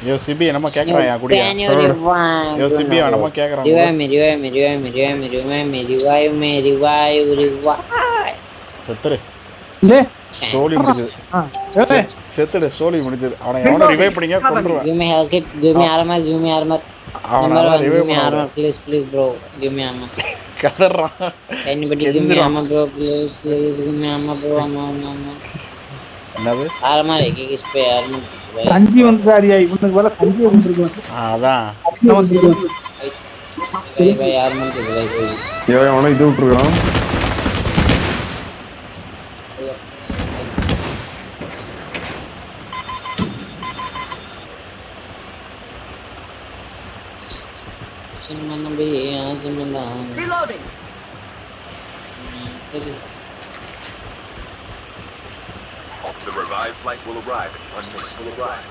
யோ CP என்னமோ கேக்குறாயா குடியா யோ CP என்னமோ கேக்குறான் செத்துரு சோலி முடிஞ்சது செத்துடு சோலி முடிஞ்சது அவனை எவனோ ரிவைவ் பண்ணிங்க கொன்றுவேன் Give me health kit, give me armor, give me armor. Number one, give me armor, please, please, bro. Give me armor. கதறான் Anybody give me armor, bro, please, please, give me armor, bro, armor. என்னது Armor, ek spare armor. கஞ்சி வந்துதாரியா இவனுக்கு வேலை கஞ்சி வந்துருக்கோம் அதான் Bhai armor ke bhai. இவன் அவனை இது விட்டுருக்கான் Reloading. The revived flight will arrive in 1 minute.